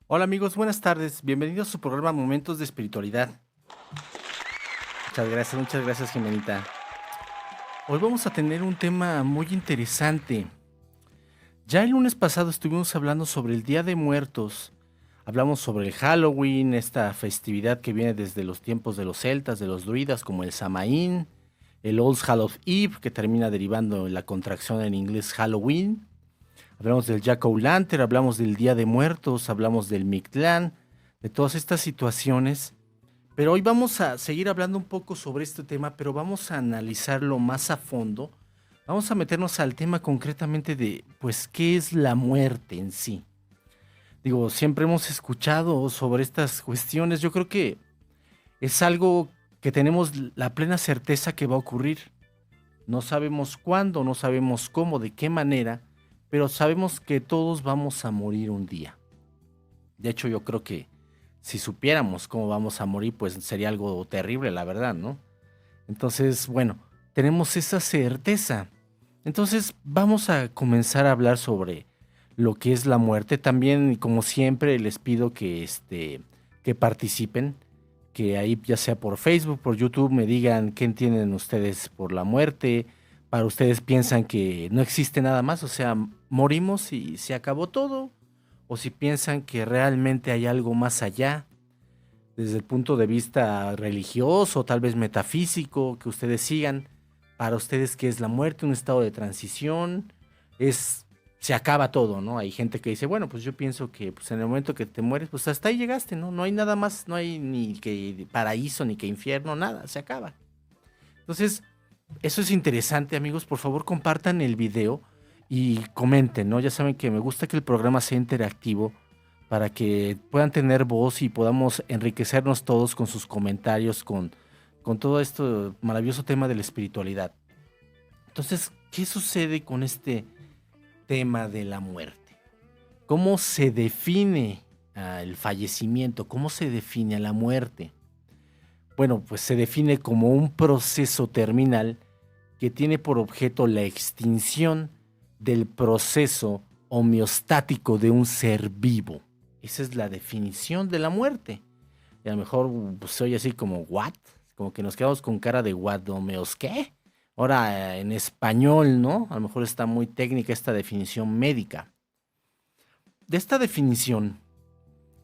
Hola amigos, buenas tardes. Bienvenidos a su programa Momentos de Espiritualidad. Muchas gracias, Jimenita. Hoy vamos a tener un tema muy interesante. Ya el lunes pasado estuvimos hablando sobre el Día de Muertos. Hablamos sobre el Halloween, esta festividad que viene desde los tiempos de los celtas, de los druidas, como el Samaín, el All Hallows Eve, que termina derivando en la contracción en inglés Halloween. Hablamos del Jack-O-Lantern, hablamos del Día de Muertos, hablamos del Mictlán, de todas estas situaciones. Pero hoy vamos a seguir hablando un poco sobre este tema, pero vamos a analizarlo más a fondo. Vamos a meternos al tema concretamente de, pues, ¿qué es la muerte en sí? Digo, siempre hemos escuchado sobre estas cuestiones. Yo creo que es algo que tenemos la plena certeza que va a ocurrir. No sabemos cuándo, no sabemos cómo, de qué manera, pero sabemos que todos vamos a morir un día. De hecho, yo creo que si supiéramos cómo vamos a morir, pues sería algo terrible, la verdad, ¿no? Entonces, bueno, tenemos esa certeza. Entonces, vamos a comenzar a hablar sobre lo que es la muerte. También, como siempre, les pido que participen, que ahí ya sea por Facebook, por YouTube, me digan qué entienden ustedes por la muerte. Para ustedes piensan que no existe nada más, o sea, morimos y se acabó todo, o si piensan que realmente hay algo más allá, desde el punto de vista religioso, tal vez metafísico, que ustedes sigan. Para ustedes, ¿qué es la muerte? Un estado de transición, es, se acaba todo, ¿no? Hay gente que dice, bueno, pues yo pienso que pues en el momento que te mueres, pues hasta ahí llegaste, ¿no? No hay nada más, no hay ni que paraíso, ni que infierno, nada, se acaba. Entonces, eso es interesante, amigos. Por favor, compartan el video y comenten, ¿no? Ya saben que me gusta que el programa sea interactivo para que puedan tener voz y podamos enriquecernos todos con sus comentarios, con todo esto maravilloso tema de la espiritualidad. Entonces, ¿qué sucede con este tema de la muerte? ¿Cómo se define el fallecimiento? ¿Cómo se define la muerte? Bueno, pues se define como un proceso terminal que tiene por objeto la extinción del proceso homeostático de un ser vivo. Esa es la definición de la muerte. Y a lo mejor pues, se oye así como, ¿what? Como que nos quedamos con cara de, ¿what? ¿Homeos qué? Ahora, en español, ¿no? A lo mejor está muy técnica esta definición médica. De esta definición,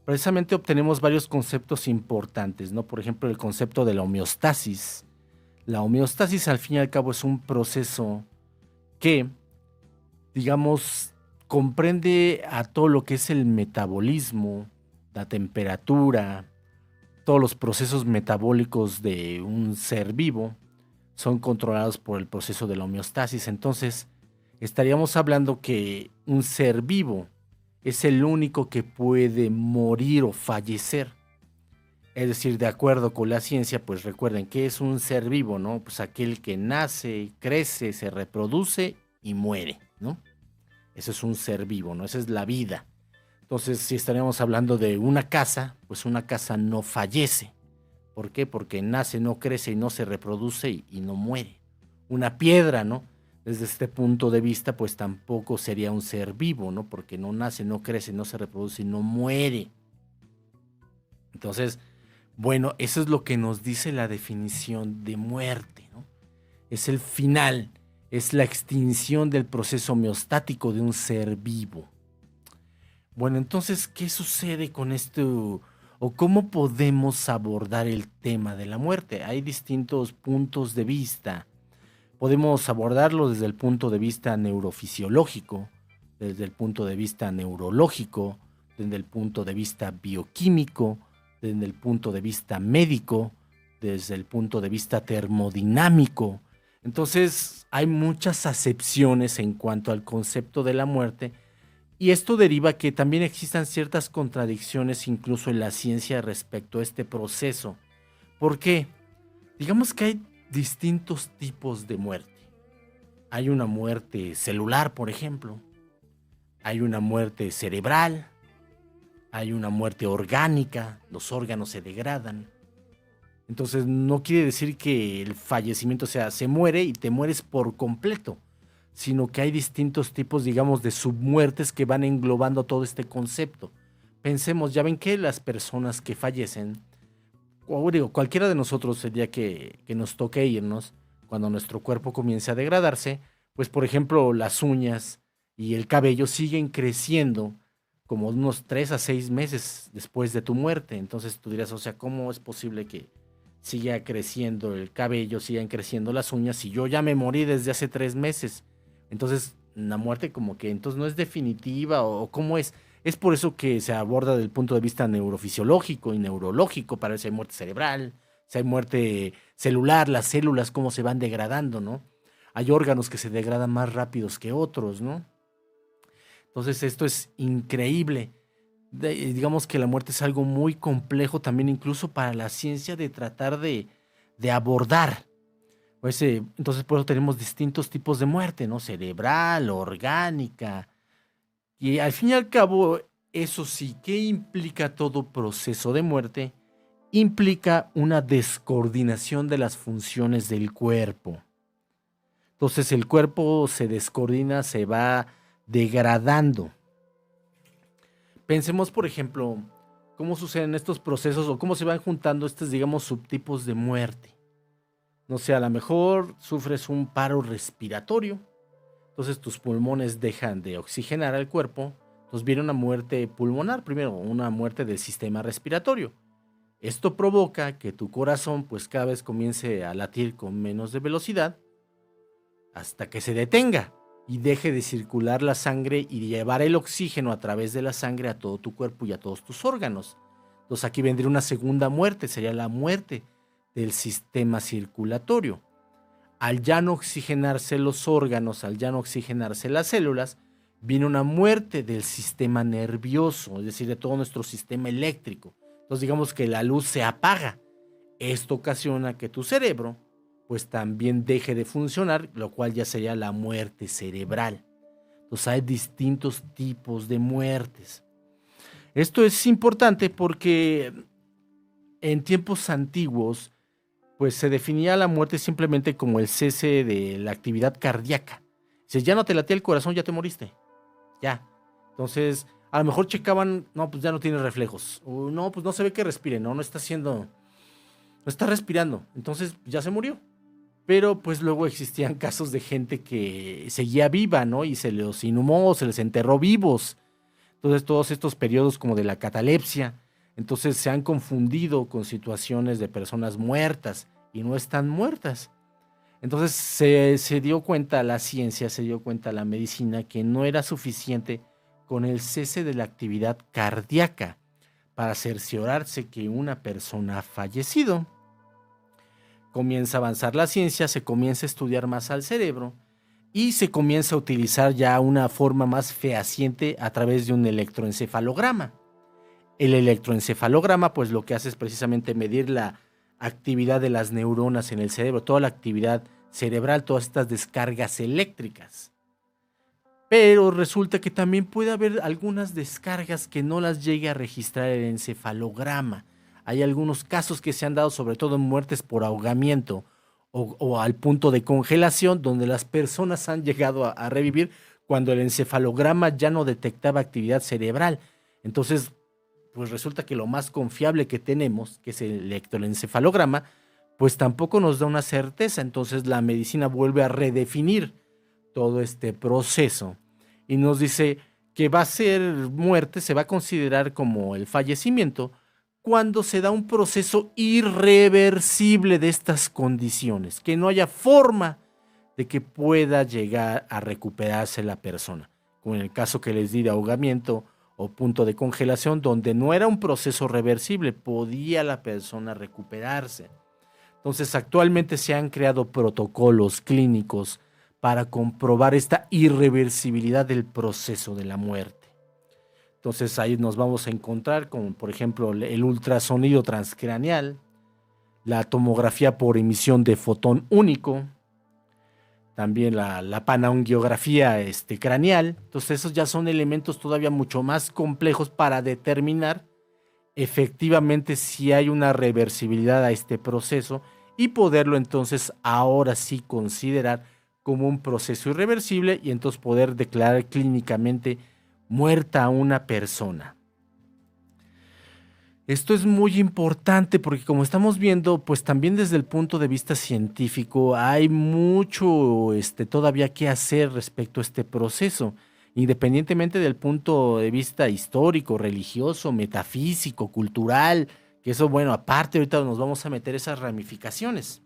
precisamente obtenemos varios conceptos importantes, ¿no? Por ejemplo, el concepto de la homeostasis. La homeostasis, al fin y al cabo, es un proceso que, digamos, comprende a todo lo que es el metabolismo, la temperatura, todos los procesos metabólicos de un ser vivo son controlados por el proceso de la homeostasis. Entonces, estaríamos hablando que un ser vivo es el único que puede morir o fallecer. Es decir, de acuerdo con la ciencia, pues recuerden que es un ser vivo, ¿no? Pues aquel que nace, crece, se reproduce y muere, ¿no? Eso es un ser vivo, ¿no? Esa es la vida. Entonces, si estaríamos hablando de una casa, pues una casa no fallece. ¿Por qué? Porque nace, no crece y no se reproduce y no muere. Una piedra, ¿no? Desde este punto de vista, pues tampoco sería un ser vivo, ¿no? Porque no nace, no crece, no se reproduce y no muere. Entonces, bueno, eso es lo que nos dice la definición de muerte, ¿no? Es el final, es la extinción del proceso homeostático de un ser vivo. Bueno, entonces, ¿qué sucede con esto? ¿O cómo podemos abordar el tema de la muerte? Hay distintos puntos de vista. Podemos abordarlo desde el punto de vista neurofisiológico, desde el punto de vista neurológico, desde el punto de vista bioquímico, desde el punto de vista médico, desde el punto de vista termodinámico. Entonces, hay muchas acepciones en cuanto al concepto de la muerte y esto deriva que también existan ciertas contradicciones incluso en la ciencia respecto a este proceso. ¿Por qué? Digamos que hay distintos tipos de muerte. Hay una muerte celular, por ejemplo. Hay una muerte cerebral. Hay una muerte orgánica. Los órganos se degradan. Entonces no quiere decir que el fallecimiento sea se muere y te mueres por completo, sino que hay distintos tipos, digamos, de submuertes que van englobando todo este concepto. pensemos, ya ven que las personas que fallecen, o digo, cualquiera de nosotros el día que nos toque irnos, cuando nuestro cuerpo comience a degradarse, pues por ejemplo las uñas y el cabello siguen creciendo como unos 3 a 6 meses después de tu muerte. Entonces tú dirás, o sea, ¿cómo es posible que siga creciendo el cabello, sigan creciendo las uñas si yo ya me morí desde hace 3 meses? Entonces la muerte como que entonces no es definitiva o cómo es. Es por eso que se aborda desde el punto de vista neurofisiológico y neurológico para ver si hay muerte cerebral, si hay muerte celular, las células cómo se van degradando, ¿no? Hay órganos que se degradan más rápidos que otros, ¿no? Entonces esto es increíble. Digamos que la muerte es algo muy complejo también incluso para la ciencia de tratar de abordar. Pues, entonces por eso tenemos distintos tipos de muerte, ¿no? Cerebral, orgánica. Y al fin y al cabo, eso sí, ¿qué implica todo proceso de muerte? Implica una descoordinación de las funciones del cuerpo. Entonces el cuerpo se descoordina, se va degradando. Pensemos, por ejemplo, cómo suceden estos procesos o cómo se van juntando estos, digamos, subtipos de muerte. No sé, a lo mejor sufres un paro respiratorio, entonces tus pulmones dejan de oxigenar al cuerpo, entonces viene una muerte pulmonar, primero una muerte del sistema respiratorio. Esto provoca que tu corazón pues cada vez comience a latir con menos de velocidad hasta que se detenga y deje de circular la sangre y llevar el oxígeno a través de la sangre a todo tu cuerpo y a todos tus órganos. Entonces aquí vendría una segunda muerte, sería la muerte del sistema circulatorio. Al ya no oxigenarse los órganos, al ya no oxigenarse las células, viene una muerte del sistema nervioso, es decir, de todo nuestro sistema eléctrico. Entonces digamos que la luz se apaga. Esto ocasiona que tu cerebro pues también deje de funcionar, lo cual ya sería la muerte cerebral. Entonces hay distintos tipos de muertes. Esto es importante porque en tiempos antiguos pues se definía la muerte simplemente como el cese de la actividad cardíaca. Si ya no te latía el corazón, ya te moriste. Ya. Entonces, a lo mejor checaban, no, pues ya no tiene reflejos. O no, pues no se ve que respire, no está haciendo, no está respirando. Entonces, ya se murió. Pero pues luego existían casos de gente que seguía viva, ¿no? Y se los inhumó, se les enterró vivos. Entonces, todos estos periodos como de la catalepsia, entonces se han confundido con situaciones de personas muertas y no están muertas. Entonces se dio cuenta la ciencia, se dio cuenta la medicina que no era suficiente con el cese de la actividad cardíaca para cerciorarse que una persona ha fallecido. Comienza a avanzar la ciencia, se comienza a estudiar más al cerebro y se comienza a utilizar ya una forma más fehaciente a través de un electroencefalograma. El electroencefalograma pues lo que hace es precisamente medir la actividad de las neuronas en el cerebro, toda la actividad cerebral, todas estas descargas eléctricas. Pero resulta que también puede haber algunas descargas que no las llegue a registrar el encefalograma. Hay algunos casos que se han dado, sobre todo en muertes por ahogamiento o al punto de congelación, donde las personas han llegado a revivir cuando el encefalograma ya no detectaba actividad cerebral. Entonces, pues resulta que lo más confiable que tenemos, que es el electroencefalograma, pues tampoco nos da una certeza. Entonces la medicina vuelve a redefinir todo este proceso y nos dice que va a ser muerte, se va a considerar como el fallecimiento cuando se da un proceso irreversible de estas condiciones, que no haya forma de que pueda llegar a recuperarse la persona, como en el caso que les di de ahogamiento o punto de congelación, donde no era un proceso reversible, podía la persona recuperarse. Entonces, actualmente se han creado protocolos clínicos para comprobar esta irreversibilidad del proceso de la muerte. Entonces, ahí nos vamos a encontrar con, por ejemplo, el ultrasonido transcraneal, la tomografía por emisión de fotón único, también la panangiografía craneal. Entonces, esos ya son elementos todavía mucho más complejos para determinar efectivamente si hay una reversibilidad a este proceso y poderlo entonces ahora sí considerar como un proceso irreversible y entonces poder declarar clínicamente muerta a una persona. Esto es muy importante porque como estamos viendo, pues también desde el punto de vista científico hay mucho todavía que hacer respecto a este proceso, independientemente del punto de vista histórico, religioso, metafísico, cultural, que eso, bueno, aparte ahorita nos vamos a meter esas ramificaciones.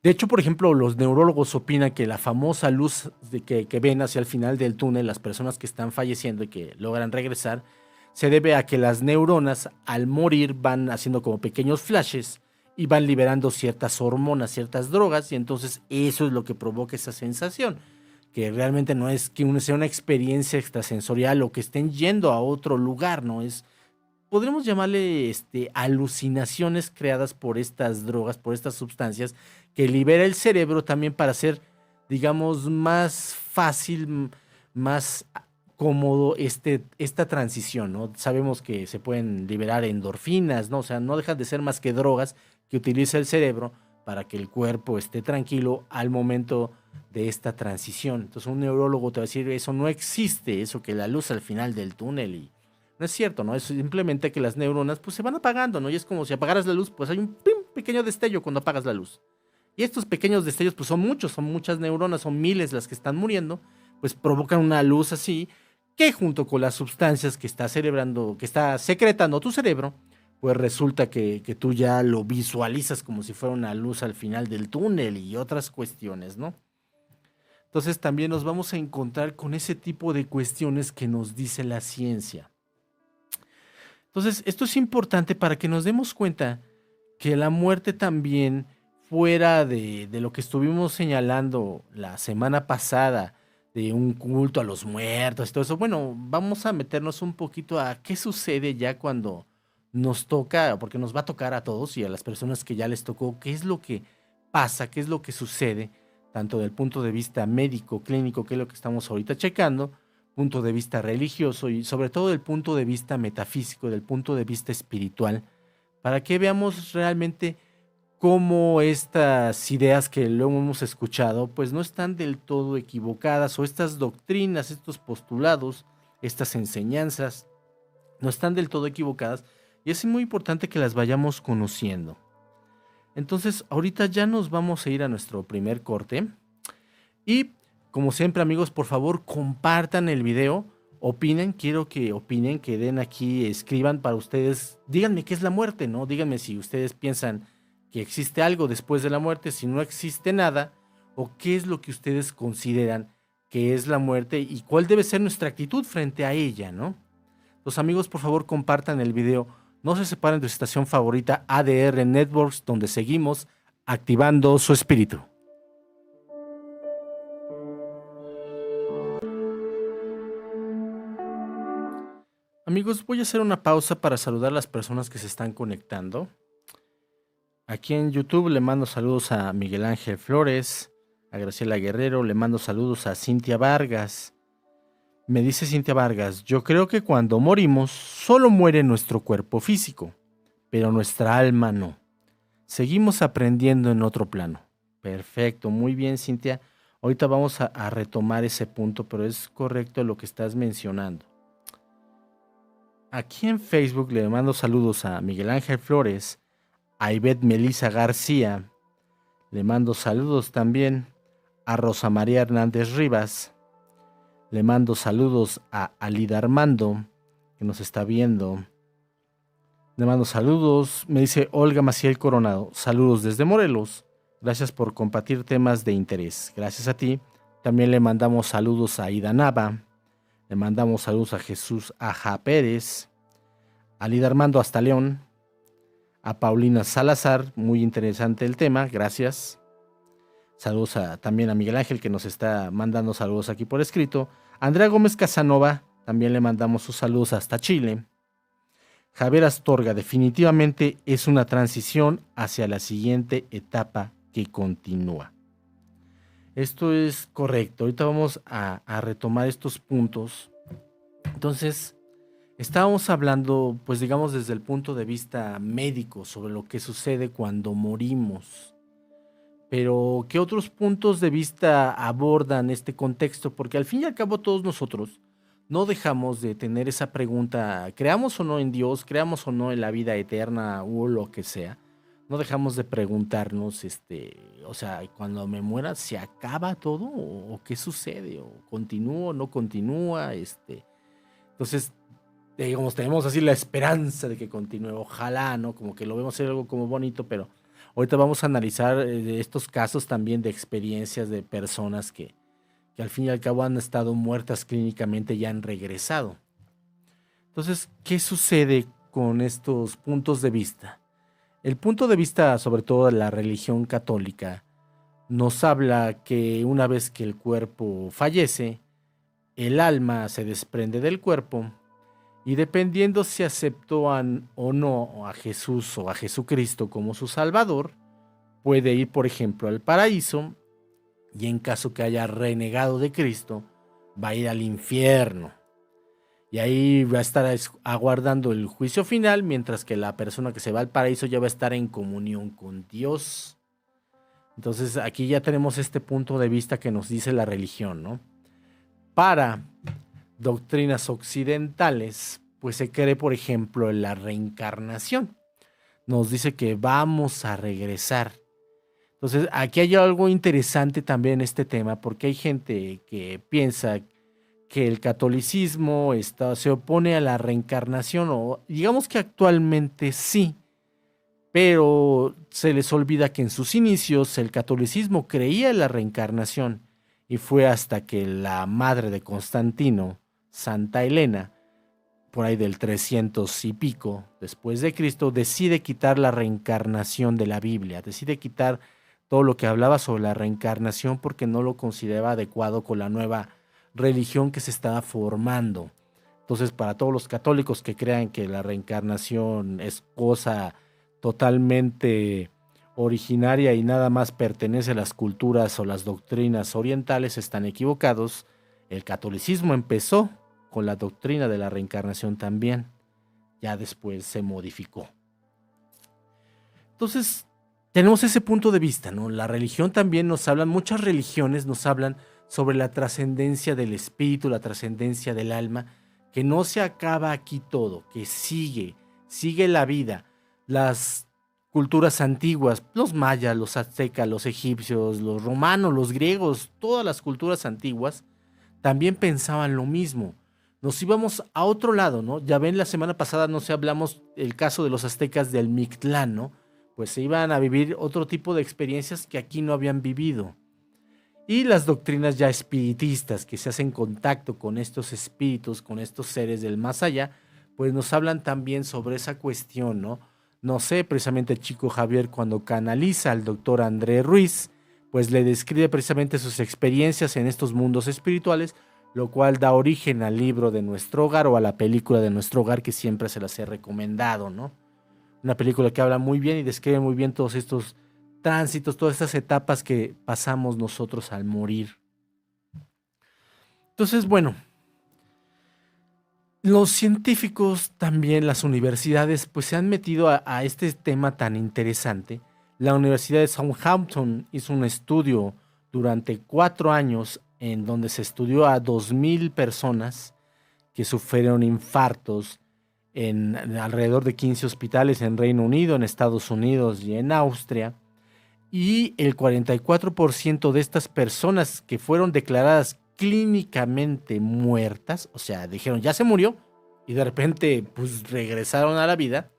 De hecho, por ejemplo, los neurólogos opinan que la famosa luz que ven hacia el final del túnel, las personas que están falleciendo y que logran regresar, se debe a que las neuronas al morir van haciendo como pequeños flashes y van liberando ciertas hormonas, ciertas drogas, y entonces eso es lo que provoca esa sensación, que realmente no es que sea una experiencia extrasensorial o que estén yendo a otro lugar, no es, podríamos llamarle alucinaciones creadas por estas drogas, por estas sustancias que libera el cerebro también para hacer, digamos, más fácil, más cómodo esta transición, ¿no? Sabemos que se pueden liberar endorfinas, ¿no? O sea, no dejan de ser más que drogas que utiliza el cerebro para que el cuerpo esté tranquilo al momento de esta transición. Entonces un neurólogo te va a decir, eso no existe, eso que la luz al final del túnel y no es cierto, ¿no? Es simplemente que las neuronas pues se van apagando, ¿no? Y es como si apagaras la luz, pues hay un pequeño destello cuando apagas la luz. Y estos pequeños destellos pues son muchos, son muchas neuronas, son miles las que están muriendo, pues provocan una luz así que junto con las sustancias que está celebrando, que está secretando tu cerebro, pues resulta que tú ya lo visualizas como si fuera una luz al final del túnel y otras cuestiones, ¿no? Entonces también nos vamos a encontrar con ese tipo de cuestiones que nos dice la ciencia. Entonces, esto es importante para que nos demos cuenta que la muerte también, fuera de lo que estuvimos señalando la semana pasada, de un culto a los muertos y todo eso, bueno, vamos a meternos un poquito a qué sucede ya cuando nos toca, porque nos va a tocar a todos y a las personas que ya les tocó, qué es lo que pasa, qué es lo que sucede, tanto del punto de vista médico, clínico, que es lo que estamos ahorita checando, punto de vista religioso y sobre todo del punto de vista metafísico, del punto de vista espiritual, para que veamos realmente cómo estas ideas que luego hemos escuchado pues no están del todo equivocadas o estas doctrinas, estos postulados, estas enseñanzas no están del todo equivocadas y es muy importante que las vayamos conociendo. Entonces ahorita ya nos vamos a ir a nuestro primer corte y como siempre amigos, por favor compartan el video, opinen, quiero que opinen, que den aquí, escriban para ustedes, díganme qué es la muerte, ¿no? Díganme si ustedes piensan que existe algo después de la muerte, si no existe nada, o qué es lo que ustedes consideran que es la muerte y cuál debe ser nuestra actitud frente a ella, ¿no? Los amigos, por favor, compartan el video, no se separen de su estación favorita ADR Networks, donde seguimos activando su espíritu. Amigos, voy a hacer una pausa para saludar a las personas que se están conectando. Aquí en YouTube le mando saludos a Miguel Ángel Flores, a Graciela Guerrero, le mando saludos a Cintia Vargas. Me dice Cintia Vargas, yo creo que cuando morimos solo muere nuestro cuerpo físico, pero nuestra alma no. Seguimos aprendiendo en otro plano. Perfecto, muy bien Cintia. Ahorita vamos a retomar ese punto, pero es correcto lo que estás mencionando. Aquí en Facebook le mando saludos a Miguel Ángel Flores, a Ivette Melisa García, le mando saludos también a Rosa María Hernández Rivas, le mando saludos a Alida Armando, que nos está viendo, le mando saludos, me dice Olga Maciel Coronado, saludos desde Morelos, gracias por compartir temas de interés, gracias a ti. También le mandamos saludos a Ida Nava, le mandamos saludos a Jesús Aja Pérez, a Lida Armando hasta León, a Paulina Salazar, muy interesante el tema, gracias. Saludos también a Miguel Ángel que nos está mandando saludos aquí por escrito. A Andrea Gómez Casanova, también le mandamos sus saludos hasta Chile. Javier Astorga, definitivamente es una transición hacia la siguiente etapa que continúa. Esto es correcto, ahorita vamos a retomar estos puntos. Entonces, estábamos hablando, pues digamos desde el punto de vista médico sobre lo que sucede cuando morimos. Pero, ¿qué otros puntos de vista abordan este contexto? Porque al fin y al cabo todos nosotros no dejamos de tener esa pregunta, creamos o no en Dios, creamos o no en la vida eterna o lo que sea, no dejamos de preguntarnos, o sea, cuando me muera, ¿se acaba todo o qué sucede? ¿O continúa o no continúa? Entonces, digamos, tenemos así la esperanza de que continúe, ojalá, ¿no? Como que lo vemos ser algo como bonito, pero ahorita vamos a analizar de estos casos también de experiencias de personas que al fin y al cabo han estado muertas clínicamente y han regresado. Entonces, ¿qué sucede con estos puntos de vista? El punto de vista, sobre todo de la religión católica, nos habla que una vez que el cuerpo fallece, el alma se desprende del cuerpo y dependiendo si aceptó o no a Jesús o a Jesucristo como su Salvador, puede ir, por ejemplo, al paraíso y en caso que haya renegado de Cristo, va a ir al infierno. Y ahí va a estar aguardando el juicio final, mientras que la persona que se va al paraíso ya va a estar en comunión con Dios. Entonces aquí ya tenemos este punto de vista que nos dice la religión, ¿no? Para doctrinas occidentales, pues se cree, por ejemplo, en la reencarnación. Nos dice que vamos a regresar. Entonces, aquí hay algo interesante también en este tema, porque hay gente que piensa que el catolicismo se opone a la reencarnación, o digamos que actualmente sí, pero se les olvida que en sus inicios el catolicismo creía en la reencarnación y fue hasta que la madre de Constantino, Santa Elena, por ahí del 300 y pico después de Cristo, decide quitar la reencarnación de la Biblia, decide quitar todo lo que hablaba sobre la reencarnación porque no lo consideraba adecuado con la nueva religión que se estaba formando. Entonces, para todos los católicos que crean que la reencarnación es cosa totalmente originaria y nada más pertenece a las culturas o las doctrinas orientales, están equivocados. El catolicismo empezó con la doctrina de la reencarnación también. Ya después se modificó. Entonces, tenemos ese punto de vista, ¿no? La religión también nos habla, muchas religiones nos hablan sobre la trascendencia del espíritu, la trascendencia del alma, que no se acaba aquí todo, que sigue la vida. Las culturas antiguas, los mayas, los aztecas, los egipcios, los romanos, los griegos, todas las culturas antiguas también pensaban lo mismo. Nos íbamos a otro lado, ¿no? Ya ven, la semana pasada, no sé, hablamos el caso de los aztecas del Mictlán, ¿no? Pues se iban a vivir otro tipo de experiencias que aquí no habían vivido. Y las doctrinas ya espiritistas que se hacen contacto con estos espíritus, con estos seres del más allá, pues nos hablan también sobre esa cuestión, ¿no? No sé, precisamente el chico Javier cuando canaliza al doctor André Ruiz, pues le describe precisamente sus experiencias en estos mundos espirituales, lo cual da origen al libro de Nuestro Hogar o a la película de Nuestro Hogar que siempre se las he recomendado, ¿no? Una película que habla muy bien y describe muy bien todos estos tránsitos, todas estas etapas que pasamos nosotros al morir. Entonces, bueno, los científicos también, las universidades, pues se han metido a este tema tan interesante. La Universidad de Southampton hizo un estudio durante 4 años en donde se estudió a 2000 personas que sufrieron infartos en alrededor de 15 hospitales en Reino Unido, en Estados Unidos y en Austria. Y el 44% de estas personas que fueron declaradas clínicamente muertas, o sea, dijeron ya se murió y de repente pues regresaron a la vida,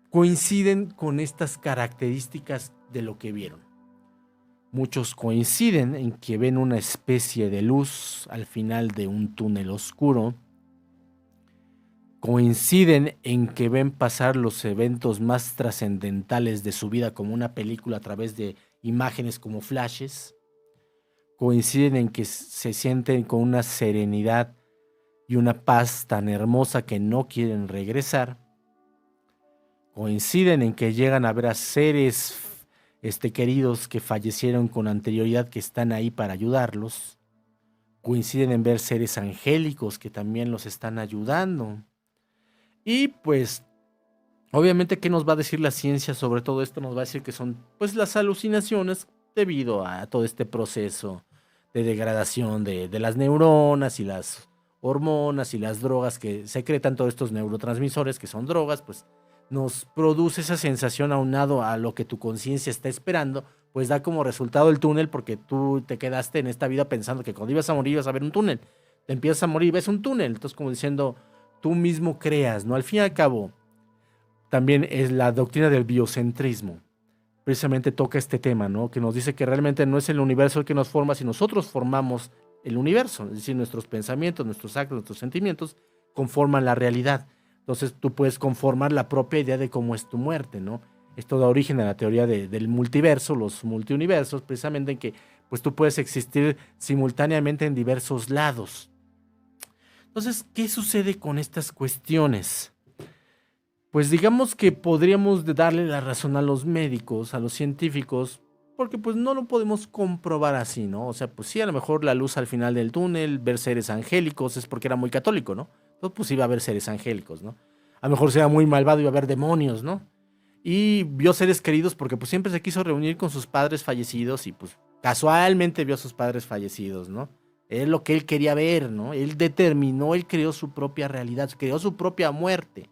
coinciden con estas características de lo que vieron. Muchos coinciden en que ven una especie de luz al final de un túnel oscuro. Coinciden en que ven pasar los eventos más trascendentales de su vida como una película a través de imágenes como flashes. Coinciden en que se sienten con una serenidad y una paz tan hermosa que no quieren regresar. Coinciden en que llegan a ver a seres queridos que fallecieron con anterioridad que están ahí para ayudarlos. Coinciden en ver seres angélicos que también los están ayudando. Y pues, obviamente, ¿qué nos va a decir la ciencia sobre todo esto? Nos va a decir que son pues las alucinaciones debido a todo este proceso de degradación de las neuronas y las hormonas y las drogas que secretan todos estos neurotransmisores, que son drogas, pues nos produce esa sensación aunado a lo que tu conciencia está esperando, pues da como resultado el túnel, porque tú te quedaste en esta vida pensando que cuando ibas a morir ibas a ver un túnel. Te empiezas a morir y ves un túnel. Entonces, como diciendo, tú mismo creas, ¿no? Al fin y al cabo, también es la doctrina del biocentrismo. Precisamente toca este tema, ¿no? Que nos dice que realmente no es el universo el que nos forma, sino nosotros formamos el universo. Es decir, nuestros pensamientos, nuestros actos, nuestros sentimientos conforman la realidad. Entonces tú puedes conformar la propia idea de cómo es tu muerte, ¿no? Esto da origen a la teoría del multiverso, los multiuniversos, precisamente en que pues tú puedes existir simultáneamente en diversos lados. Entonces, ¿qué sucede con estas cuestiones? Pues digamos que podríamos darle la razón a los médicos, a los científicos, porque pues no lo podemos comprobar así, ¿no? O sea, pues sí, a lo mejor la luz al final del túnel, ver seres angélicos, es porque era muy católico, ¿no? Entonces pues iba a haber seres angélicos, ¿no? A lo mejor sea muy malvado y iba a haber demonios, ¿no? Y vio seres queridos porque pues siempre se quiso reunir con sus padres fallecidos y pues casualmente vio a sus padres fallecidos, ¿no? Es lo que él quería ver, ¿no? Él determinó, él creó su propia realidad, creó su propia muerte.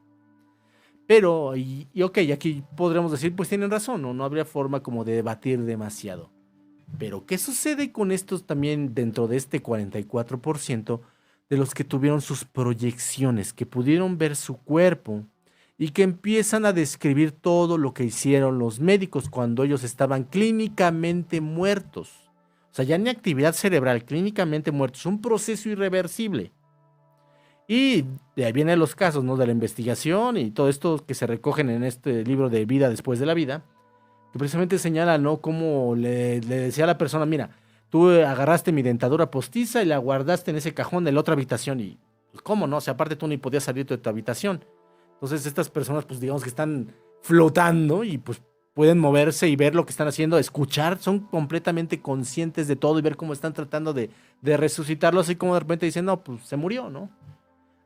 Pero, ok, aquí podríamos decir, pues tienen razón, ¿no? No habría forma como de debatir demasiado. Pero, ¿qué sucede con estos también dentro de este 44% de los que tuvieron sus proyecciones, que pudieron ver su cuerpo y que empiezan a describir todo lo que hicieron los médicos cuando ellos estaban clínicamente muertos? O sea, ya ni actividad cerebral, clínicamente muertos, un proceso irreversible. Y de ahí vienen los casos, ¿no? De la investigación y todo esto que se recogen en este libro de Vida después de la vida, que precisamente señala, ¿no? Cómo le decía a la persona, mira, tú agarraste mi dentadura postiza y la guardaste en ese cajón de la otra habitación y, pues, ¿cómo no? O sea, aparte tú ni podías salir de tu habitación. Entonces estas personas, pues digamos que están flotando y pues pueden moverse y ver lo que están haciendo, escuchar, son completamente conscientes de todo y ver cómo están tratando de resucitarlo, así como de repente dicen, no, pues se murió, ¿no?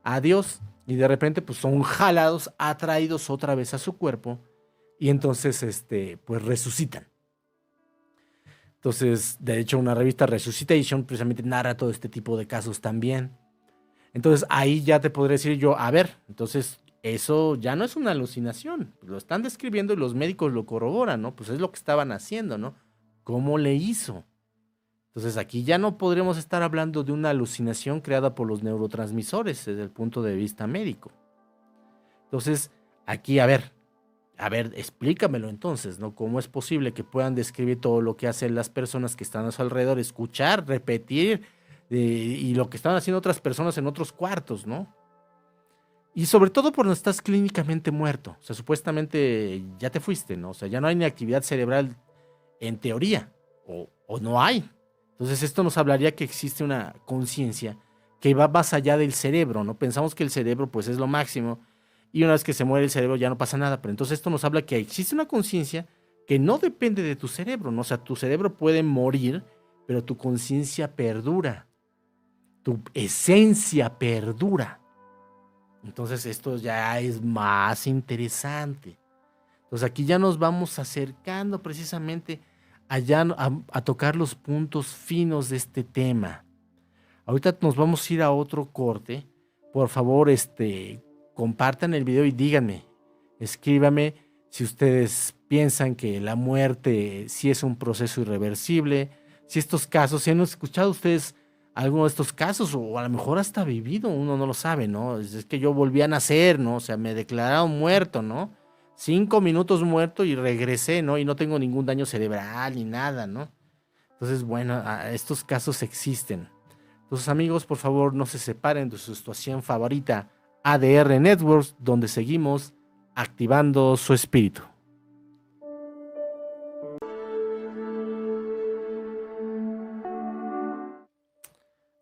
Adiós, y de repente pues son jalados, atraídos otra vez a su cuerpo y entonces pues resucitan. Entonces, de hecho, una revista Resuscitation precisamente narra todo este tipo de casos también. Entonces, ahí ya te podré decir yo, a ver, entonces eso ya no es una alucinación, lo están describiendo y los médicos lo corroboran, ¿no? Pues es lo que estaban haciendo, ¿no? ¿Cómo le hizo? Entonces aquí ya no podríamos estar hablando de una alucinación creada por los neurotransmisores desde el punto de vista médico. Entonces, aquí, a ver, explícamelo entonces, ¿no? ¿Cómo es posible que puedan describir todo lo que hacen las personas que están a su alrededor, escuchar, repetir, y lo que están haciendo otras personas en otros cuartos, ¿no? Y sobre todo porque no estás clínicamente muerto. O sea, supuestamente ya te fuiste, ¿no? O sea, ya no hay ni actividad cerebral en teoría, o no hay. Entonces esto nos hablaría que existe una conciencia que va más allá del cerebro, ¿no? Pensamos que el cerebro pues es lo máximo y una vez que se muere el cerebro ya no pasa nada, pero entonces esto nos habla que existe una conciencia que no depende de tu cerebro, ¿no? O sea, tu cerebro puede morir, pero tu conciencia perdura, tu esencia perdura. Entonces esto ya es más interesante. Entonces aquí ya nos vamos acercando precisamente allá a tocar los puntos finos de este tema. Ahorita nos vamos a ir a otro corte. Por favor, compartan el video y díganme, escríbame si ustedes piensan que la muerte sí es un proceso irreversible, si estos casos, si han escuchado ustedes alguno de estos casos o a lo mejor hasta vivido, uno no lo sabe, ¿no? Es que yo volví a nacer, ¿no? O sea, me declararon muerto, ¿no? 5 minutos muerto y regresé, ¿no? Y no tengo ningún daño cerebral ni nada, ¿no? Entonces, bueno, estos casos existen. Entonces, amigos, por favor, no se separen de su estación favorita, ADR Networks, donde seguimos activando su espíritu.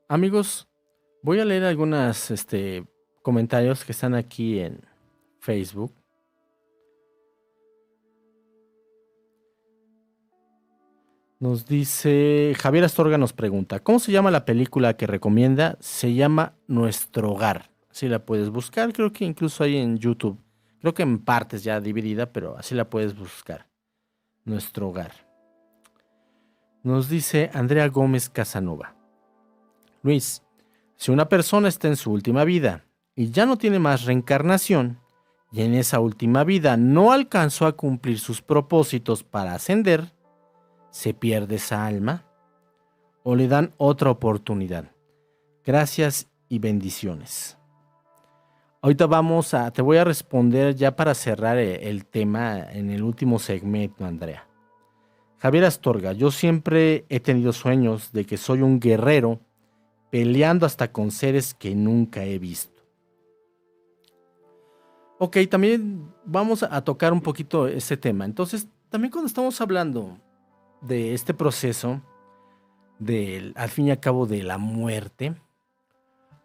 Amigos, voy a leer algunos comentarios que están aquí en Facebook. Nos dice, Javier Astorga nos pregunta, ¿cómo se llama la película que recomienda? Se llama Nuestro Hogar. Así la puedes buscar, creo que incluso hay en YouTube. Creo que en partes ya dividida, pero así la puedes buscar. Nuestro Hogar. Nos dice Andrea Gómez Casanova. Luis, Si una persona está en su última vida y ya no tiene más reencarnación, y en esa última vida no alcanzó a cumplir sus propósitos para ascender, se pierde esa alma o le dan otra oportunidad. Gracias y bendiciones. Ahorita te voy a responder ya para cerrar el tema en el último segmento, Andrea. Javier Astorga, yo siempre he tenido sueños de que soy un guerrero peleando hasta con seres que nunca he visto. Ok, también vamos a tocar un poquito ese tema. Entonces, también cuando estamos hablando de este proceso, al fin y al cabo de la muerte,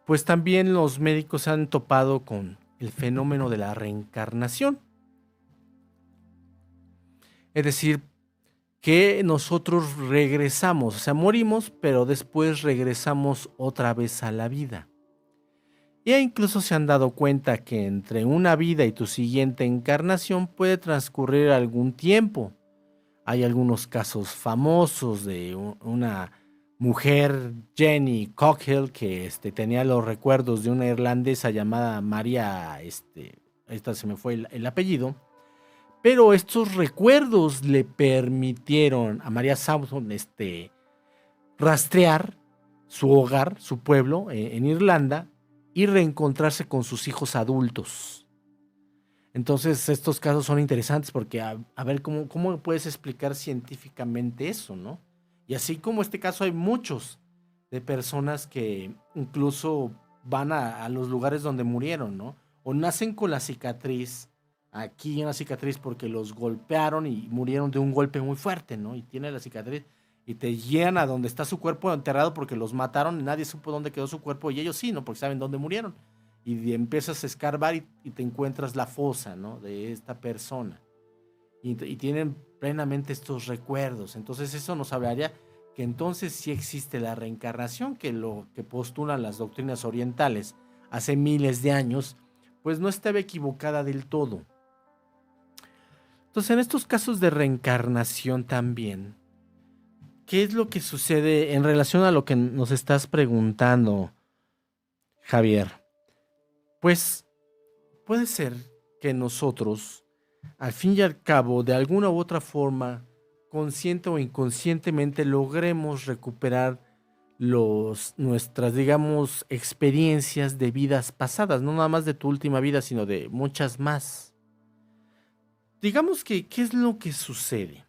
pues también los médicos se han topado con el fenómeno de la reencarnación. Es decir, que nosotros regresamos, o sea, morimos, pero después regresamos otra vez a la vida. Y incluso se han dado cuenta que entre una vida y tu siguiente encarnación puede transcurrir algún tiempo. Hay algunos casos famosos de una mujer, Jenny Cockhill, que tenía los recuerdos de una irlandesa llamada María, esta se me fue el apellido, pero estos recuerdos le permitieron a María Samson rastrear su hogar, su pueblo en Irlanda y reencontrarse con sus hijos adultos. Entonces estos casos son interesantes porque a ver cómo puedes explicar científicamente eso, ¿no? Y así como este caso hay muchos de personas que incluso van a los lugares donde murieron, ¿no? O nacen con la cicatriz, aquí una cicatriz porque los golpearon y murieron de un golpe muy fuerte, ¿no? Y tiene la cicatriz y te llegan a donde está su cuerpo enterrado porque los mataron y nadie supo dónde quedó su cuerpo y ellos sí, ¿no? Porque saben dónde murieron. Y empiezas a escarbar y te encuentras la fosa, ¿no? De esta persona. Y tienen plenamente estos recuerdos. Entonces eso nos hablaría que entonces sí existe la reencarnación, que lo que postulan las doctrinas orientales hace miles de años, pues no estaba equivocada del todo. Entonces en estos casos de reencarnación también, ¿qué es lo que sucede en relación a lo que nos estás preguntando, Javier? Pues puede ser que nosotros, al fin y al cabo, de alguna u otra forma, consciente o inconscientemente, logremos recuperar nuestras, digamos, experiencias de vidas pasadas, no nada más de tu última vida, sino de muchas más. Digamos que, ¿qué es lo que sucede?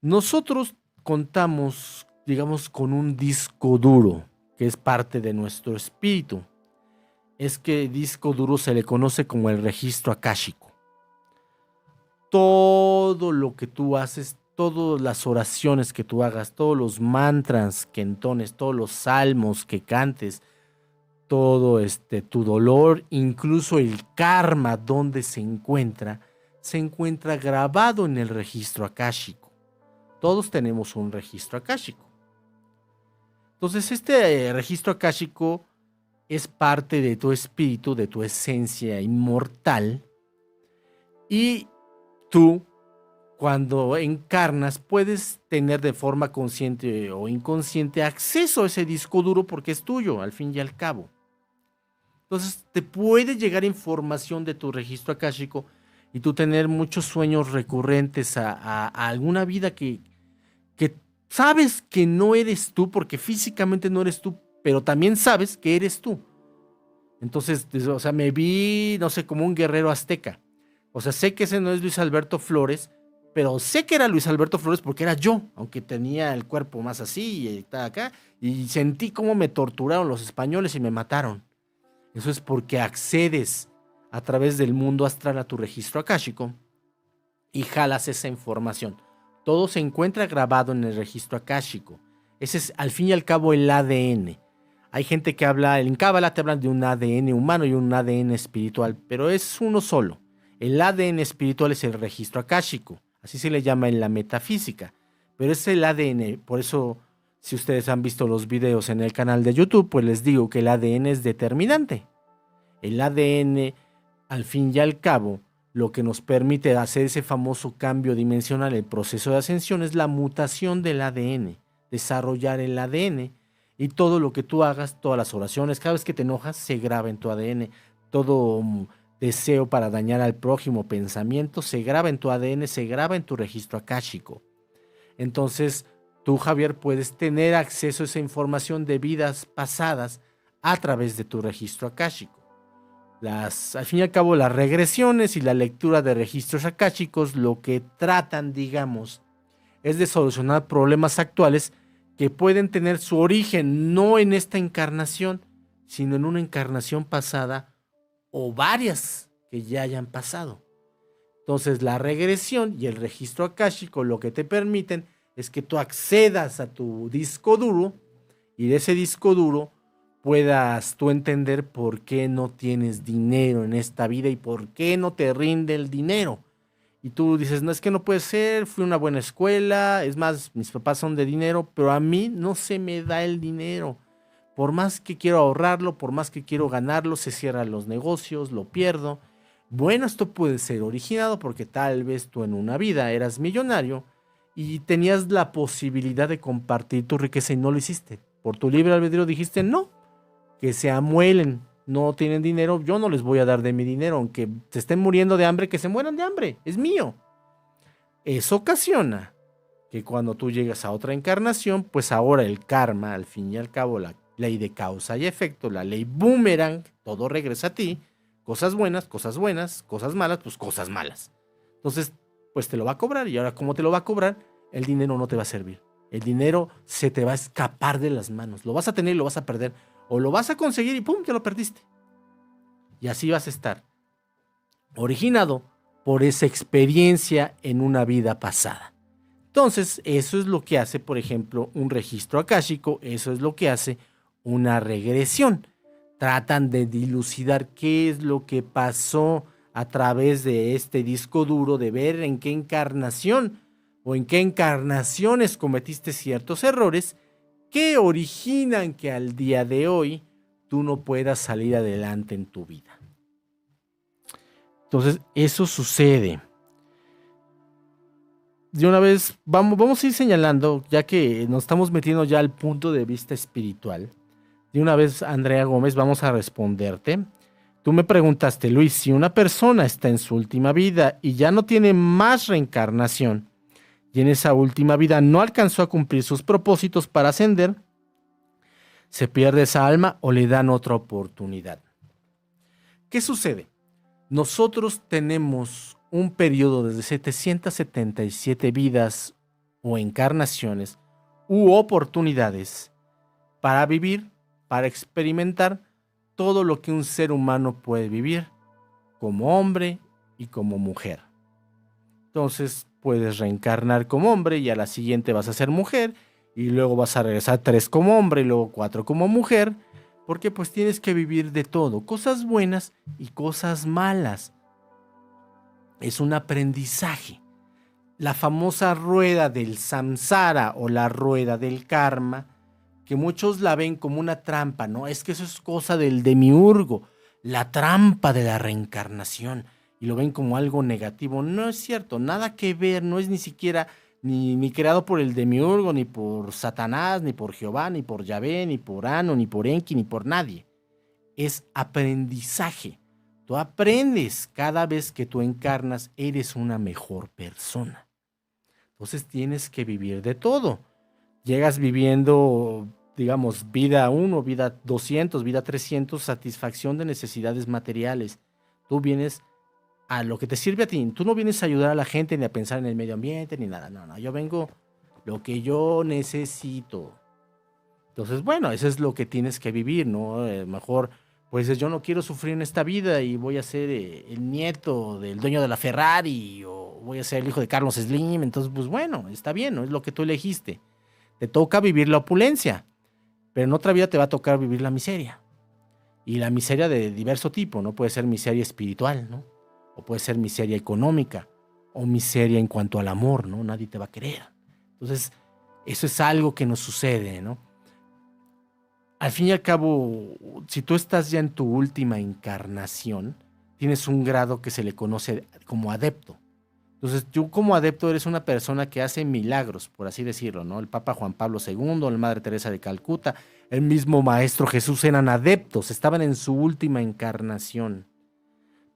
Nosotros contamos, digamos, con un disco duro, que es parte de nuestro espíritu. Es que disco duro se le conoce como el registro akáshico. Todo lo que tú haces, todas las oraciones que tú hagas, todos los mantras que entones, todos los salmos que cantes, todo tu dolor, incluso el karma donde se encuentra grabado en el registro akáshico. Todos tenemos un registro akáshico. Entonces este registro akáshico es parte de tu espíritu, de tu esencia inmortal. Y tú, cuando encarnas, puedes tener de forma consciente o inconsciente acceso a ese disco duro porque es tuyo, al fin y al cabo. Entonces, te puede llegar información de tu registro akáshico y tú tener muchos sueños recurrentes a alguna vida que sabes que no eres tú, porque físicamente no eres tú, pero también sabes que eres tú. Entonces, o sea, me vi, no sé, como un guerrero azteca. O sea, sé que ese no es Luis Alberto Flores, pero sé que era Luis Alberto Flores porque era yo, aunque tenía el cuerpo más así y estaba acá. Y sentí cómo me torturaron los españoles y me mataron. Eso es porque accedes a través del mundo astral a tu registro akáshico y jalas esa información. Todo se encuentra grabado en el registro akáshico. Ese es, al fin y al cabo, el ADN. Hay gente que habla, en Cábala te hablan de un ADN humano y un ADN espiritual, pero es uno solo. El ADN espiritual es el registro akáshico, así se le llama en la metafísica, pero es el ADN, por eso si ustedes han visto los videos en el canal de YouTube, pues les digo que el ADN es determinante. El ADN, al fin y al cabo, lo que nos permite hacer ese famoso cambio dimensional, el proceso de ascensión, es la mutación del ADN, desarrollar el ADN. Y todo lo que tú hagas, todas las oraciones, cada vez que te enojas, se graba en tu ADN. Todo deseo para dañar al prójimo, pensamiento, se graba en tu ADN, se graba en tu registro akáshico. Entonces, tú, Javier, puedes tener acceso a esa información de vidas pasadas a través de tu registro akáshico. Al fin y al cabo, las regresiones y la lectura de registros akáshicos lo que tratan, digamos, es de solucionar problemas actuales que pueden tener su origen no en esta encarnación, sino en una encarnación pasada o varias que ya hayan pasado. Entonces, la regresión y el registro akáshico lo que te permiten es que tú accedas a tu disco duro y de ese disco duro puedas tú entender por qué no tienes dinero en esta vida y por qué no te rinde el dinero. Y tú dices, no, es que no puede ser, fui a una buena escuela, es más, mis papás son de dinero, pero a mí no se me da el dinero. Por más que quiero ahorrarlo, por más que quiero ganarlo, se cierran los negocios, lo pierdo. Bueno, esto puede ser originado porque tal vez tú en una vida eras millonario y tenías la posibilidad de compartir tu riqueza y no lo hiciste. Por tu libre albedrío dijiste, no, que se amuelen, no tienen dinero, yo no les voy a dar de mi dinero, aunque se estén muriendo de hambre, que se mueran de hambre, es mío. Eso ocasiona que cuando tú llegas a otra encarnación, pues ahora el karma, al fin y al cabo, la ley de causa y efecto, la ley boomerang, todo regresa a ti, cosas buenas, cosas malas, pues cosas malas. Entonces, pues te lo va a cobrar y ahora como te lo va a cobrar, el dinero no te va a servir. El dinero se te va a escapar de las manos, lo vas a tener y lo vas a perder. O lo vas a conseguir y ¡pum! Ya lo perdiste. Y así vas a estar. Originado por esa experiencia en una vida pasada. Entonces, eso es lo que hace, por ejemplo, un registro akáshico, eso es lo que hace una regresión. Tratan de dilucidar qué es lo que pasó a través de este disco duro, de ver en qué encarnación o en qué encarnaciones cometiste ciertos errores que originan que al día de hoy tú no puedas salir adelante en tu vida. Entonces, eso sucede. De una vez, vamos a ir señalando, ya que nos estamos metiendo ya al punto de vista espiritual. De una vez, Andrea Gómez, vamos a responderte. Tú me preguntaste, Luis, si una persona está en su última vida y ya no tiene más reencarnación, y en esa última vida no alcanzó a cumplir sus propósitos para ascender, ¿se pierde esa alma o le dan otra oportunidad? ¿Qué sucede? Nosotros tenemos un periodo desde 777 vidas o encarnaciones u oportunidades para vivir, para experimentar todo lo que un ser humano puede vivir como hombre y como mujer. Entonces puedes reencarnar como hombre y a la siguiente vas a ser mujer y luego vas a regresar 3 como hombre y luego 4 como mujer, porque pues tienes que vivir de todo, cosas buenas y cosas malas. Es un aprendizaje. La famosa rueda del samsara o la rueda del karma, que muchos la ven como una trampa, ¿no? Es que eso es cosa del demiurgo, la trampa de la reencarnación, y lo ven como algo negativo. No es cierto, nada que ver, no es ni siquiera ni creado por el demiurgo, ni por Satanás, ni por Jehová, ni por Yahvé, ni por Anu, ni por Enki, ni por nadie. Es aprendizaje. Tú aprendes cada vez que tú encarnas, eres una mejor persona. Entonces tienes que vivir de todo. Llegas viviendo, digamos, vida 1, vida 200, vida 300, satisfacción de necesidades materiales. Tú vienes a lo que te sirve a ti. Tú no vienes a ayudar a la gente ni a pensar en el medio ambiente ni nada. No, yo vengo lo que yo necesito. Entonces, bueno, eso es lo que tienes que vivir, ¿no? Mejor, pues yo no quiero sufrir en esta vida y voy a ser el nieto del dueño de la Ferrari o voy a ser el hijo de Carlos Slim. Entonces, pues bueno, está bien, ¿no? Es lo que tú elegiste. Te toca vivir la opulencia, pero en otra vida te va a tocar vivir la miseria. Y la miseria de diverso tipo, ¿no? Puede ser miseria espiritual, ¿no? O puede ser miseria económica, o miseria en cuanto al amor, ¿no? Nadie te va a querer. Entonces, eso es algo que nos sucede, ¿no? Al fin y al cabo, si tú estás ya en tu última encarnación, tienes un grado que se le conoce como adepto. Entonces, tú como adepto eres una persona que hace milagros, por así decirlo, ¿no? El Papa Juan Pablo II, la Madre Teresa de Calcuta, el mismo Maestro Jesús eran adeptos, estaban en su última encarnación.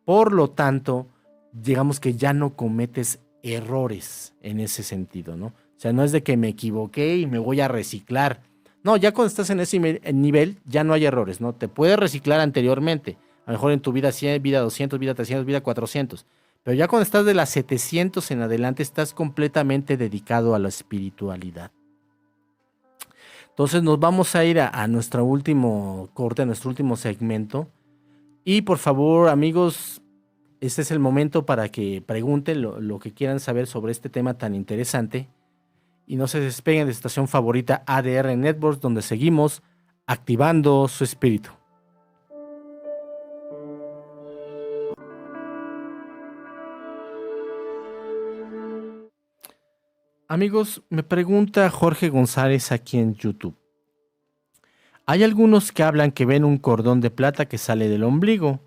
Por lo tanto, digamos que ya no cometes errores en ese sentido, ¿no? O sea, no es de que me equivoqué y me voy a reciclar. No, ya cuando estás en ese nivel, ya no hay errores, ¿no? Te puedes reciclar anteriormente. A lo mejor en tu vida 100, vida 200, vida 300, vida 400. Pero ya cuando estás de las 700 en adelante, estás completamente dedicado a la espiritualidad. Entonces nos vamos a ir a nuestro último corte, a nuestro último segmento. Y por favor, amigos, este es el momento para que pregunten lo que quieran saber sobre este tema tan interesante. Y no se despeguen de su estación favorita ADR Networks, donde seguimos activando su espíritu. Amigos, me pregunta Jorge González aquí en YouTube. Hay algunos que hablan que ven un cordón de plata que sale del ombligo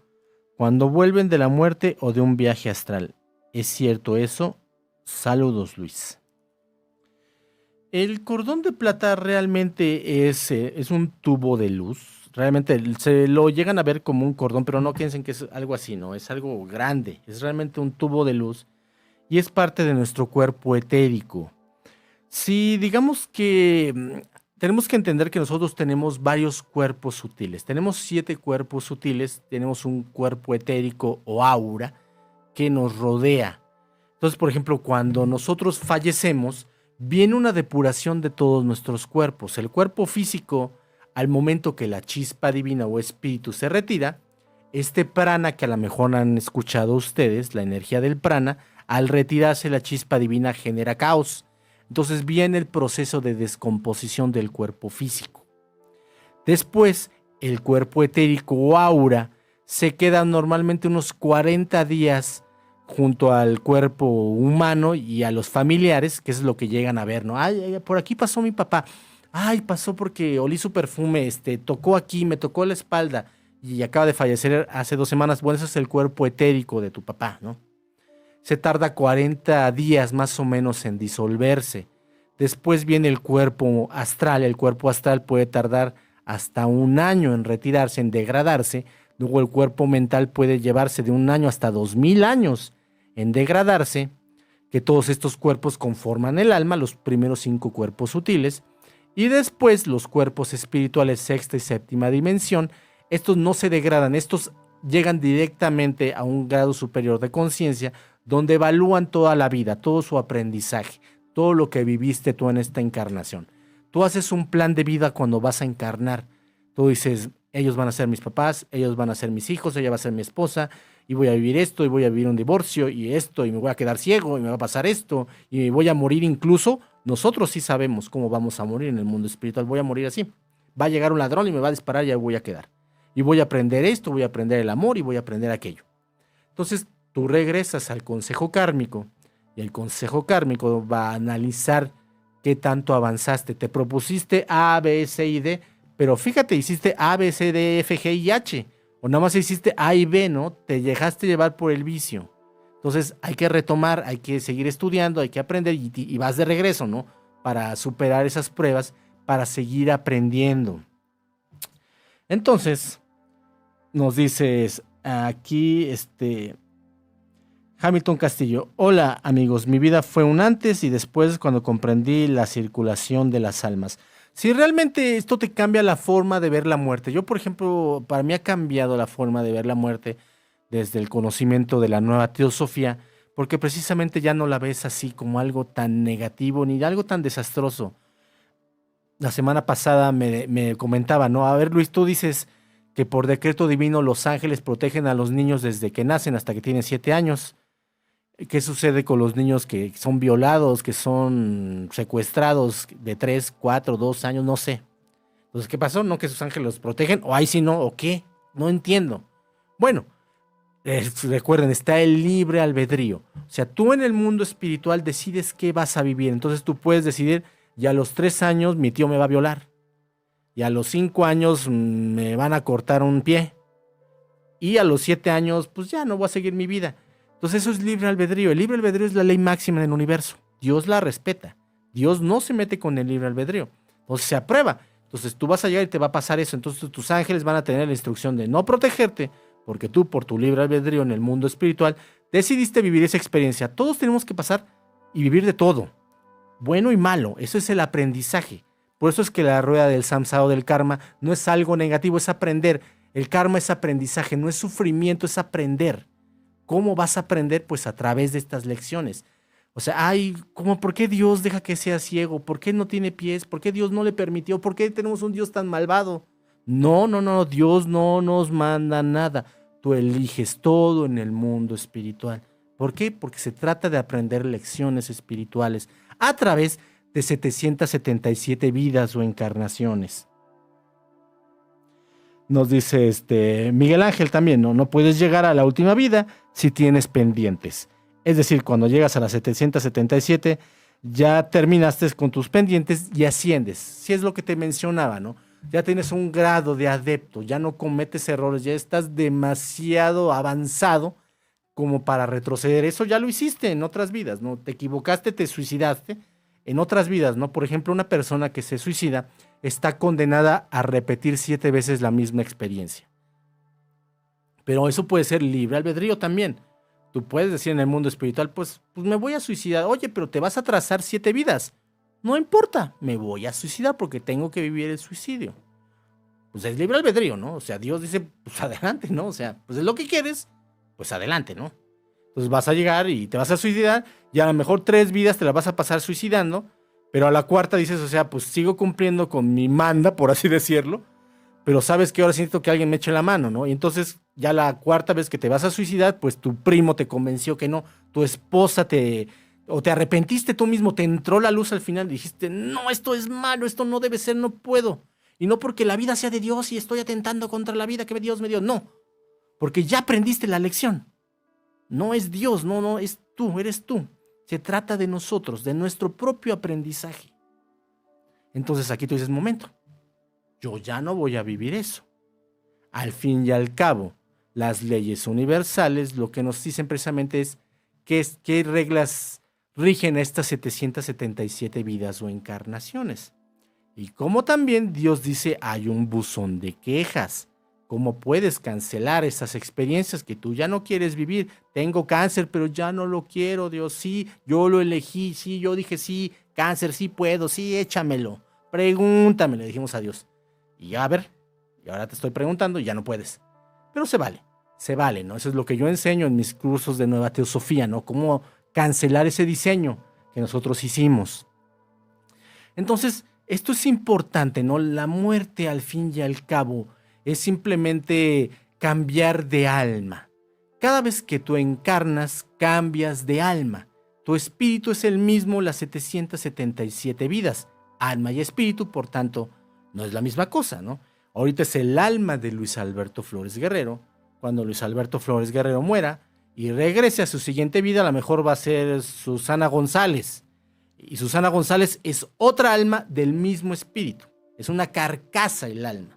cuando vuelven de la muerte o de un viaje astral. ¿Es cierto eso? Saludos, Luis. El cordón de plata realmente es un tubo de luz. Realmente se lo llegan a ver como un cordón, pero no piensen que es algo así, ¿no? Es algo grande. Es realmente un tubo de luz y es parte de nuestro cuerpo etérico. Si digamos que tenemos que entender que nosotros tenemos varios cuerpos sutiles. Tenemos 7 cuerpos sutiles. Tenemos un cuerpo etérico o aura que nos rodea. Entonces, por ejemplo, cuando nosotros fallecemos, viene una depuración de todos nuestros cuerpos. El cuerpo físico, al momento que la chispa divina o espíritu se retira, este prana que a lo mejor han escuchado ustedes, la energía del prana, al retirarse la chispa divina genera caos. Entonces viene el proceso de descomposición del cuerpo físico. Después, el cuerpo etérico o aura se queda normalmente unos 40 días junto al cuerpo humano y a los familiares, que es lo que llegan a ver, ¿no? Ay, por aquí pasó mi papá. Ay, pasó porque olí su perfume, tocó aquí, me tocó la espalda y acaba de fallecer hace 2 semanas. Bueno, ese es el cuerpo etérico de tu papá, ¿no? Se tarda 40 días más o menos en disolverse. Después viene el cuerpo astral. El cuerpo astral puede tardar hasta 1 año en retirarse, en degradarse. Luego el cuerpo mental puede llevarse de 1 año hasta 2000 años en degradarse, que todos estos cuerpos conforman el alma, los primeros 5 cuerpos sutiles, y después los cuerpos espirituales sexta y séptima dimensión. Estos no se degradan, estos llegan directamente a un grado superior de conciencia, donde evalúan toda la vida, todo su aprendizaje, todo lo que viviste tú en esta encarnación. Tú haces un plan de vida cuando vas a encarnar. Tú dices, ellos van a ser mis papás, ellos van a ser mis hijos, ella va a ser mi esposa, y voy a vivir esto, y voy a vivir un divorcio, y esto, y me voy a quedar ciego, y me va a pasar esto, y voy a morir incluso. Nosotros sí sabemos cómo vamos a morir en el mundo espiritual. Voy a morir así. Va a llegar un ladrón y me va a disparar y ahí voy a quedar. Y voy a aprender esto, voy a aprender el amor y voy a aprender aquello. Entonces, tú regresas al consejo kármico y el consejo kármico va a analizar qué tanto avanzaste. Te propusiste A, B, C y D, pero fíjate, hiciste A, B, C, D, F, G y H. O nada más hiciste A y B, ¿no? Te dejaste llevar por el vicio. Entonces hay que retomar, hay que seguir estudiando, hay que aprender y vas de regreso, ¿no? Para superar esas pruebas, para seguir aprendiendo. Entonces, nos dices aquí, Hamilton Castillo. Hola amigos, mi vida fue un antes y después cuando comprendí la circulación de las almas. Si realmente esto te cambia la forma de ver la muerte. Yo, por ejemplo, para mí ha cambiado la forma de ver la muerte desde el conocimiento de la nueva teosofía, porque precisamente ya no la ves así como algo tan negativo ni algo tan desastroso. La semana pasada me comentaba, ¿no? A ver, Luis, tú dices que por decreto divino los ángeles protegen a los niños desde que nacen hasta que tienen 7 años. ¿Qué sucede con los niños que son violados, que son secuestrados de 3, 4, 2 años? No sé. Entonces, ¿qué pasó? ¿No que sus ángeles los protegen? ¿O ahí sí no? ¿O qué? No entiendo. Bueno, recuerden, está el libre albedrío. O sea, tú en el mundo espiritual decides qué vas a vivir. Entonces tú puedes decidir, y a los 3 años mi tío me va a violar. Y a los 5 años me van a cortar un pie. Y a los 7 años, pues ya no voy a seguir mi vida. Entonces eso es libre albedrío. El libre albedrío es la ley máxima en el universo. Dios la respeta. Dios no se mete con el libre albedrío. Entonces se aprueba. Entonces tú vas a llegar y te va a pasar eso. Entonces tus ángeles van a tener la instrucción de no protegerte, porque tú, por tu libre albedrío en el mundo espiritual, decidiste vivir esa experiencia. Todos tenemos que pasar y vivir de todo, bueno y malo. Eso es el aprendizaje. Por eso es que la rueda del samsara o del karma no es algo negativo, es aprender. El karma es aprendizaje, no es sufrimiento, es aprender. ¿Cómo vas a aprender? Pues a través de estas lecciones. O sea, ¿por qué Dios deja que sea ciego? ¿Por qué no tiene pies? ¿Por qué Dios no le permitió? ¿Por qué tenemos un Dios tan malvado? No, no, no, Dios no nos manda nada. Tú eliges todo en el mundo espiritual. ¿Por qué? Porque se trata de aprender lecciones espirituales a través de 777 vidas o encarnaciones. Nos dice Miguel Ángel también, ¿no? No puedes llegar a la última vida si tienes pendientes. Es decir, cuando llegas a las 777, ya terminaste con tus pendientes y asciendes. Si es lo que te mencionaba, ¿no? Ya tienes un grado de adepto, ya no cometes errores, ya estás demasiado avanzado como para retroceder. Eso ya lo hiciste en otras vidas, ¿no? Te equivocaste, te suicidaste en otras vidas, ¿no? Por ejemplo, una persona que se suicida está condenada a repetir 7 veces la misma experiencia. Pero eso puede ser libre albedrío también. Tú puedes decir en el mundo espiritual, pues me voy a suicidar. Oye, pero te vas a trazar 7 vidas. No importa, me voy a suicidar porque tengo que vivir el suicidio. Pues es libre albedrío, ¿no? O sea, Dios dice, pues adelante, ¿no? O sea, pues es lo que quieres, pues adelante, ¿no? Entonces vas a llegar y te vas a suicidar y a lo mejor 3 vidas te las vas a pasar suicidando, pero a la cuarta dices, o sea, pues sigo cumpliendo con mi manda, por así decirlo, pero sabes que ahora siento que alguien me eche la mano, ¿no? Y entonces ya la cuarta vez que te vas a suicidar, pues tu primo te convenció que no, tu esposa o te arrepentiste tú mismo, te entró la luz al final y dijiste, no, esto es malo, esto no debe ser, no puedo. Y no porque la vida sea de Dios y estoy atentando contra la vida que Dios me dio, no, porque ya aprendiste la lección. No es Dios, no, es tú, eres tú. Se trata de nosotros, de nuestro propio aprendizaje. Entonces aquí tú dices, momento, yo ya no voy a vivir eso. Al fin y al cabo, las leyes universales lo que nos dicen precisamente es qué reglas rigen estas 777 vidas o encarnaciones. Y como también Dios dice, hay un buzón de quejas. ¿Cómo puedes cancelar esas experiencias que tú ya no quieres vivir? Tengo cáncer, pero ya no lo quiero, Dios. Sí, yo lo elegí, sí, yo dije sí, cáncer, sí puedo, sí, échamelo. Pregúntame, le dijimos a Dios. Y a ver, y ahora te estoy preguntando y ya no puedes. Pero se vale, ¿no? Eso es lo que yo enseño en mis cursos de Nueva Teosofía, ¿no? Cómo cancelar ese diseño que nosotros hicimos. Entonces, esto es importante, ¿no? La muerte, al fin y al cabo, es simplemente cambiar de alma. Cada vez que tú encarnas, cambias de alma. Tu espíritu es el mismo las 777 vidas. Alma y espíritu, por tanto, no es la misma cosa, ¿no? Ahorita es el alma de Luis Alberto Flores Guerrero. Cuando Luis Alberto Flores Guerrero muera y regrese a su siguiente vida, a lo mejor va a ser Susana González. Y Susana González es otra alma del mismo espíritu. Es una carcasa el alma.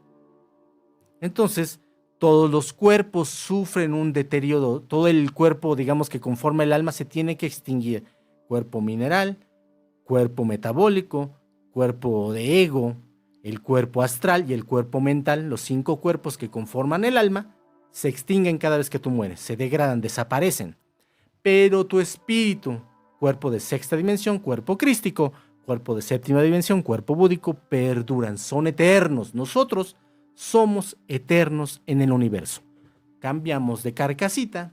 Entonces, todos los cuerpos sufren un deterioro. Todo el cuerpo, digamos, que conforma el alma se tiene que extinguir. Cuerpo mineral, cuerpo metabólico, cuerpo de ego, el cuerpo astral y el cuerpo mental. Los 5 cuerpos que conforman el alma se extinguen cada vez que tú mueres. Se degradan, desaparecen. Pero tu espíritu, cuerpo de 6ª dimensión, cuerpo crístico, cuerpo de 7ª dimensión, cuerpo búdico, perduran, son eternos. Nosotros somos eternos en el universo. Cambiamos de carcasita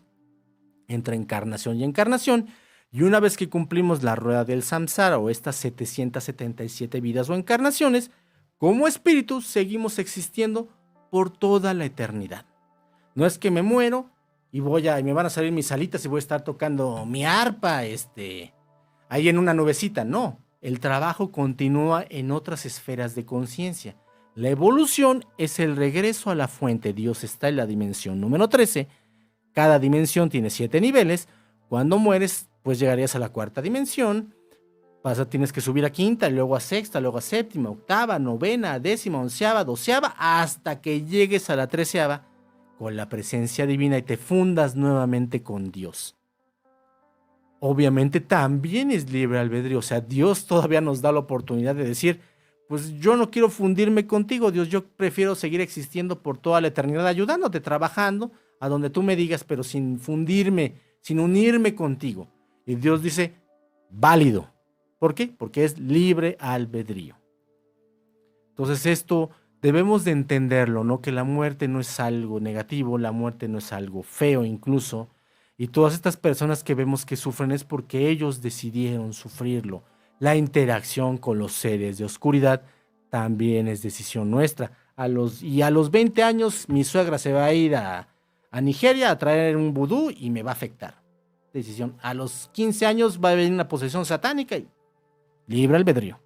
entre encarnación y encarnación, y una vez que cumplimos la rueda del samsara o estas 777 vidas o encarnaciones, como espíritus seguimos existiendo por toda la eternidad. No es que me muero y me van a salir mis alitas y voy a estar tocando mi arpa ahí en una nubecita. No, el trabajo continúa en otras esferas de conciencia. La evolución es el regreso a la fuente. Dios está en la dimensión número 13. Cada dimensión tiene 7 niveles. Cuando mueres, pues llegarías a la 4ª dimensión. Tienes que subir a 5ª, luego a 6ª, luego a 7ª, 8ª, 9ª, 10ª, 11ª, 12ª, hasta que llegues a la 13ª con la presencia divina y te fundas nuevamente con Dios. Obviamente también es libre albedrío. O sea, Dios todavía nos da la oportunidad de decir, pues yo no quiero fundirme contigo, Dios, yo prefiero seguir existiendo por toda la eternidad, ayudándote, trabajando a donde tú me digas, pero sin fundirme, sin unirme contigo. Y Dios dice, válido. ¿Por qué? Porque es libre albedrío. Entonces esto debemos de entenderlo, ¿no? Que la muerte no es algo negativo, la muerte no es algo feo incluso, y todas estas personas que vemos que sufren es porque ellos decidieron sufrirlo. La interacción con los seres de oscuridad también es decisión nuestra. A los 20 años mi suegra se va a ir a Nigeria a traer un vudú y me va a afectar. Decisión. A los 15 años va a venir una posesión satánica y libre albedrío.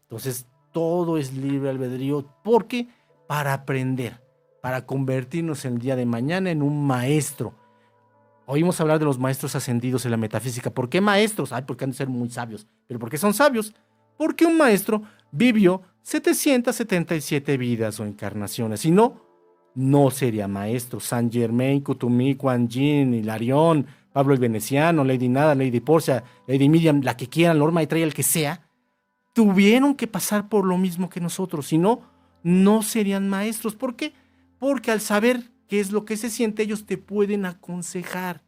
Entonces todo es libre albedrío. ¿Por qué? Para aprender, para convertirnos el día de mañana en un maestro. Oímos hablar de los maestros ascendidos en la metafísica. ¿Por qué maestros? Ay, porque han de ser muy sabios. ¿Pero por qué son sabios? Porque un maestro vivió 777 vidas o encarnaciones. Si no, no sería maestro. Saint Germain, Kuthumi, Kuan Yin, Hilarión, Pablo el Veneciano, Lady Nada, Lady Portia, Lady Miriam, la que quieran, Lord Maitreya, el que sea, tuvieron que pasar por lo mismo que nosotros. Si no, no serían maestros. ¿Por qué? Porque al saber qué es lo que se siente, ellos te pueden aconsejar.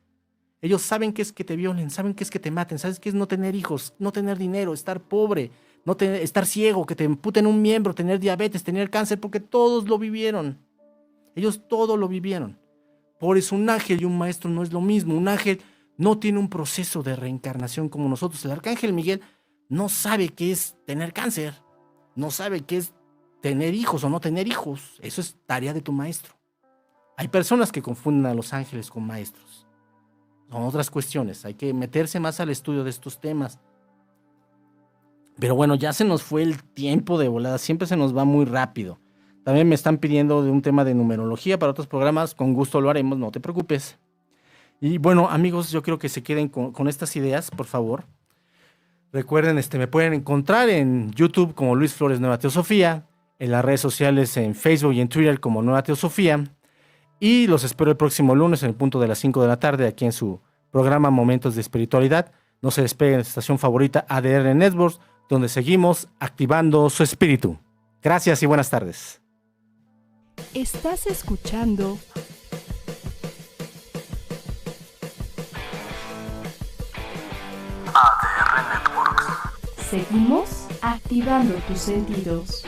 Ellos saben qué es que te violen, saben qué es que te maten, saben qué es no tener hijos, no tener dinero, estar pobre, estar ciego, que te amputen un miembro, tener diabetes, tener cáncer, porque todos lo vivieron. Ellos todo lo vivieron. Por eso un ángel y un maestro no es lo mismo. Un ángel no tiene un proceso de reencarnación como nosotros. El arcángel Miguel no sabe qué es tener cáncer, no sabe qué es tener hijos o no tener hijos. Eso es tarea de tu maestro. Hay personas que confunden a los ángeles con maestros. Son otras cuestiones. Hay que meterse más al estudio de estos temas. Pero bueno, ya se nos fue el tiempo de volada. Siempre se nos va muy rápido. También me están pidiendo de un tema de numerología para otros programas. Con gusto lo haremos, no te preocupes. Y bueno, amigos, yo creo que se queden con estas ideas, por favor. Recuerden, me pueden encontrar en YouTube como Luis Flores Nueva Teosofía, en las redes sociales en Facebook y en Twitter como Nueva Teosofía. Y los espero el próximo lunes en el punto de las 5 de la tarde aquí en su programa Momentos de Espiritualidad. No se despeguen de su estación favorita ADR Networks, donde seguimos activando su espíritu. Gracias y buenas tardes. Estás escuchando ADR Networks. Seguimos activando tus sentidos.